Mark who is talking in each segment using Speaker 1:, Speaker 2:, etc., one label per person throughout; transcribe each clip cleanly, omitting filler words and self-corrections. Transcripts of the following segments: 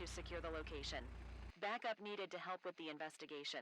Speaker 1: to secure the location. Backup needed to help with the investigation.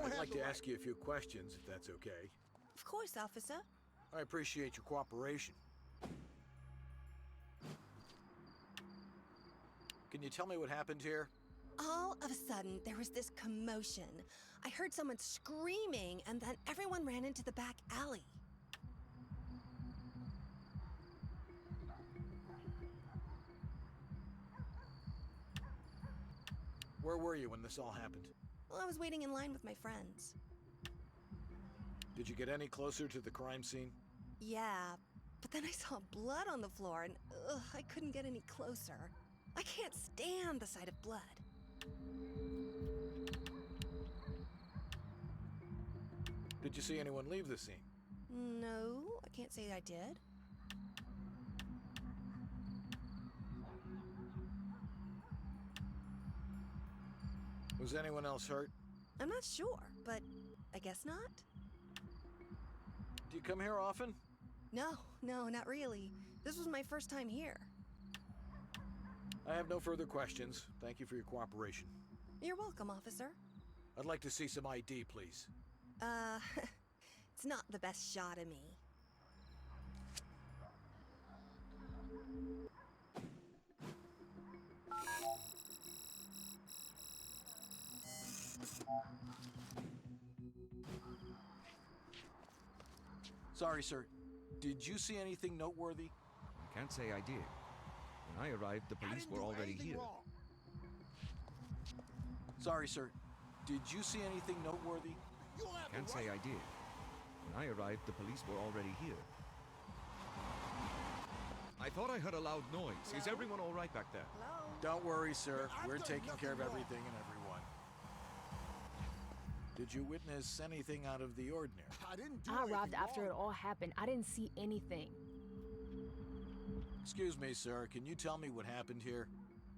Speaker 2: I'd like to ask you a few questions, if that's okay.
Speaker 3: Of course, officer.
Speaker 2: I appreciate your cooperation. Can you tell me what happened here?
Speaker 3: All of a sudden, there was this commotion. I heard someone screaming, and then everyone ran into the back alley.
Speaker 2: Where were you when this all happened?
Speaker 3: Well, I was waiting in line with my friends.
Speaker 2: Did you get any closer to the crime scene?
Speaker 3: Yeah, but then I saw blood on the floor, and I couldn't get any closer. I can't stand the sight of blood.
Speaker 2: Did you see anyone leave the scene?
Speaker 3: No, I can't say I did.
Speaker 2: Was anyone else hurt?
Speaker 3: I'm not sure, but I guess not.
Speaker 2: Do you come here often?
Speaker 3: No, not really. This was my first time here.
Speaker 2: I have no further questions. Thank you for your cooperation.
Speaker 3: You're welcome, officer.
Speaker 2: I'd like to see some ID, please.
Speaker 3: It's not the best shot of me.
Speaker 2: Sorry, sir. Did you see anything noteworthy?
Speaker 4: I can't say I did. When I arrived, the police were already here.
Speaker 2: Wrong. Sorry, sir. Did you see anything noteworthy?
Speaker 4: Can't say I did. When I arrived, the police were already here. I thought I heard a loud noise. Is everyone all right back there?
Speaker 3: Hello?
Speaker 2: Don't worry, sir. We're taking care of everything and everyone. Did you witness anything out of the ordinary?
Speaker 5: I arrived after it all happened. I didn't see anything.
Speaker 2: Excuse me, sir. Can you tell me what happened here?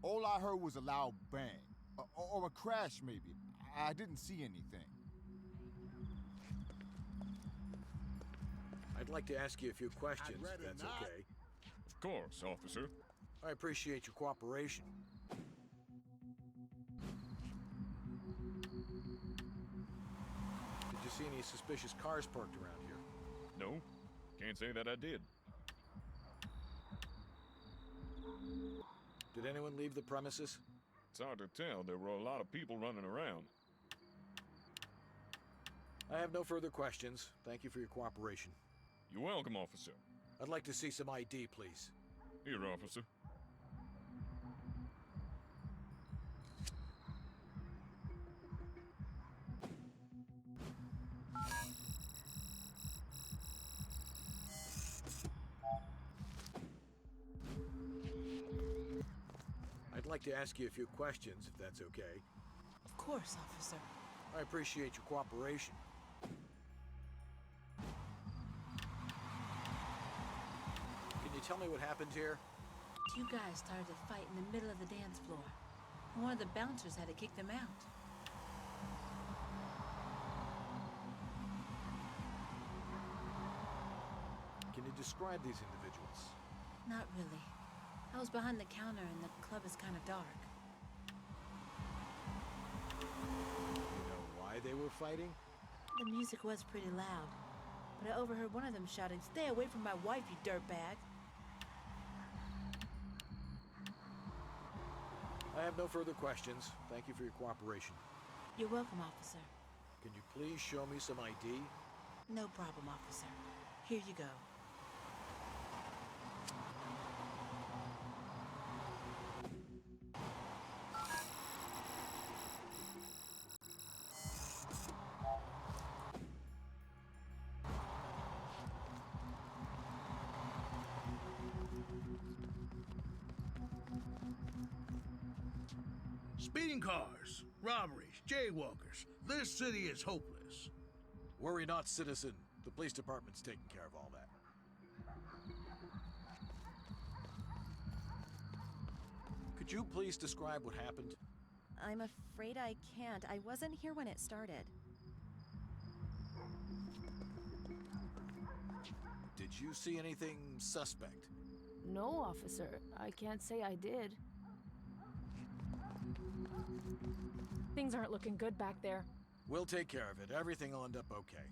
Speaker 6: All I heard was a loud bang. Or a crash, maybe. I didn't see anything.
Speaker 2: I'd like to ask you a few questions, if that's okay.
Speaker 7: Of course, officer.
Speaker 2: I appreciate your cooperation. Did you see any suspicious cars parked around here?
Speaker 7: No, can't say that I did.
Speaker 2: Did anyone leave the premises?
Speaker 7: It's hard to tell. There were a lot of people running around.
Speaker 2: I have no further questions. Thank you for your cooperation.
Speaker 7: You're welcome, officer.
Speaker 2: I'd like to see some ID, please.
Speaker 7: Here, officer.
Speaker 2: I'd like to ask you a few questions, if that's okay.
Speaker 8: Of course, officer.
Speaker 2: I appreciate your cooperation. Can you tell me what happened here?
Speaker 8: Two guys started to fight in the middle of the dance floor. One of the bouncers had to kick them out.
Speaker 2: Can you describe these individuals?
Speaker 8: Not really. I was behind the counter and the club is kind of dark.
Speaker 2: You know why they were fighting?
Speaker 8: The music was pretty loud, but I overheard one of them shouting, "Stay away from my wife, you dirtbag!"
Speaker 2: I have no further questions. Thank you for your cooperation.
Speaker 8: You're welcome, officer.
Speaker 2: Can you please show me some ID?
Speaker 8: No problem, officer. Here you go.
Speaker 9: Speeding cars, robberies, jaywalkers. This city is hopeless.
Speaker 2: Worry not, citizen. The police department's taking care of all that. Could you please describe what happened?
Speaker 10: I'm afraid I can't. I wasn't here when it started.
Speaker 2: Did you see anything suspect?
Speaker 5: No, officer. I can't say I did. Things aren't looking good back there.
Speaker 2: We'll take care of it. Everything will end up okay.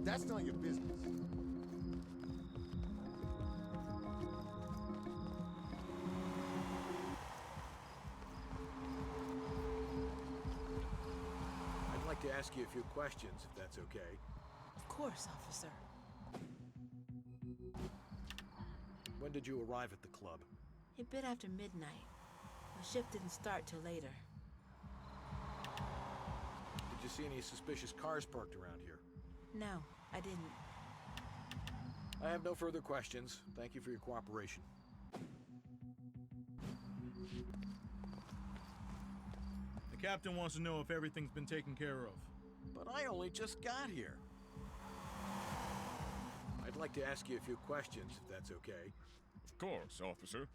Speaker 6: That's none of your business.
Speaker 2: I'd like to ask you a few questions, if that's okay.
Speaker 8: Of course, officer.
Speaker 2: When did you arrive at the club?
Speaker 8: A bit after midnight. My shift didn't start till later.
Speaker 2: Did you see any suspicious cars parked around here?
Speaker 8: No, I didn't.
Speaker 2: I have no further questions. Thank you for your cooperation.
Speaker 9: The captain wants to know if everything's been taken care of.
Speaker 2: But I only just got here. I'd like to ask you a few questions, if that's okay.
Speaker 7: Of course, officer.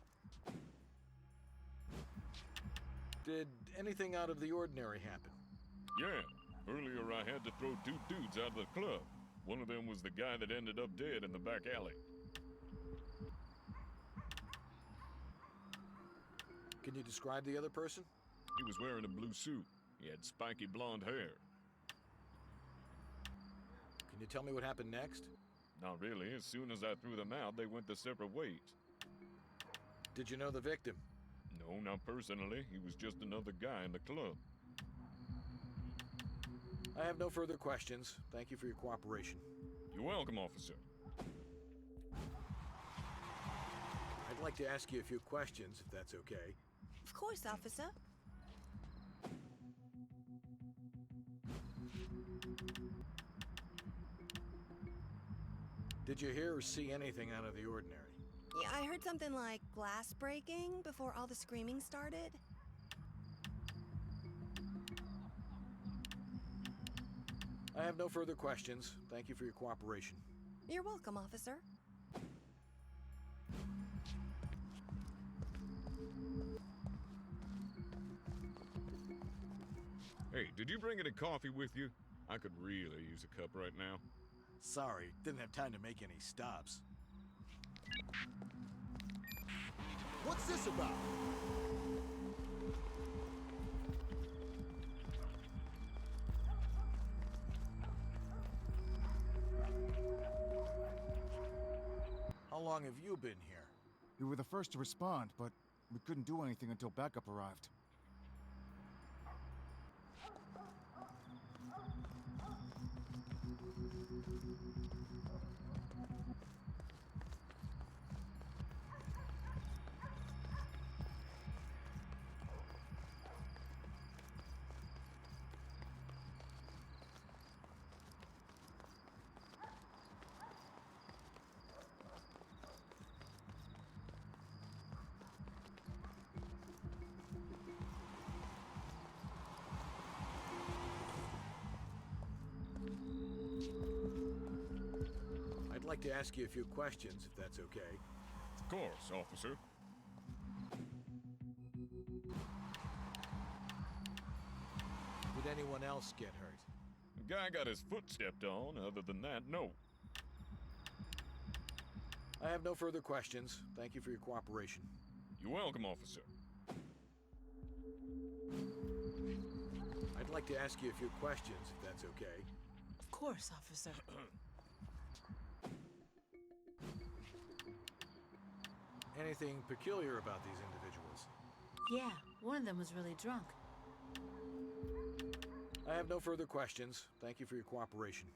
Speaker 2: Did anything out of the ordinary happen?
Speaker 7: Yeah, earlier I had to throw two dudes out of the club. One of them was the guy that ended up dead in the back alley.
Speaker 2: Can you describe the other person?
Speaker 7: He was wearing a blue suit. He had spiky blonde hair.
Speaker 2: Can you tell me what happened next?
Speaker 7: Not really. As soon as I threw them out, they went their separate ways.
Speaker 2: Did you know the victim?
Speaker 7: No, not personally. He was just another guy in the club.
Speaker 2: I have no further questions. Thank you for your cooperation.
Speaker 7: You're welcome, officer.
Speaker 2: I'd like to ask you a few questions, if that's okay.
Speaker 3: Of course, officer.
Speaker 2: Did you hear or see anything out of the ordinary?
Speaker 3: Yeah, I heard something like glass breaking before all the screaming started.
Speaker 2: I have no further questions. Thank you for your cooperation.
Speaker 3: You're welcome, officer.
Speaker 7: Hey, did you bring any coffee with you? I could really use a cup right now.
Speaker 2: Sorry, didn't have time to make any stops.
Speaker 6: What's this about?
Speaker 2: How long have you been here?
Speaker 6: We were the first to respond, but we couldn't do anything until backup arrived.
Speaker 2: I'd like to ask you a few questions, if that's okay.
Speaker 7: Of course, officer.
Speaker 2: Did anyone else get hurt?
Speaker 7: The guy got his foot stepped on. Other than that, no.
Speaker 2: I have no further questions. Thank you for your cooperation.
Speaker 7: You're welcome, officer.
Speaker 2: I'd like to ask you a few questions, if that's okay.
Speaker 8: Of course, officer.
Speaker 2: Anything peculiar about these individuals?
Speaker 8: Yeah, one of them was really drunk.
Speaker 2: I have no further questions. Thank you for your cooperation.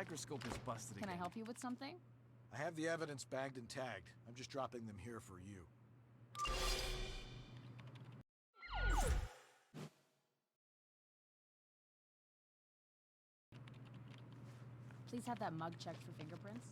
Speaker 11: microscope is busted
Speaker 5: Can I
Speaker 11: again.
Speaker 5: help you with something?
Speaker 2: I have the evidence bagged and tagged. I'm just dropping them here for you.
Speaker 5: Please have that mug checked for fingerprints.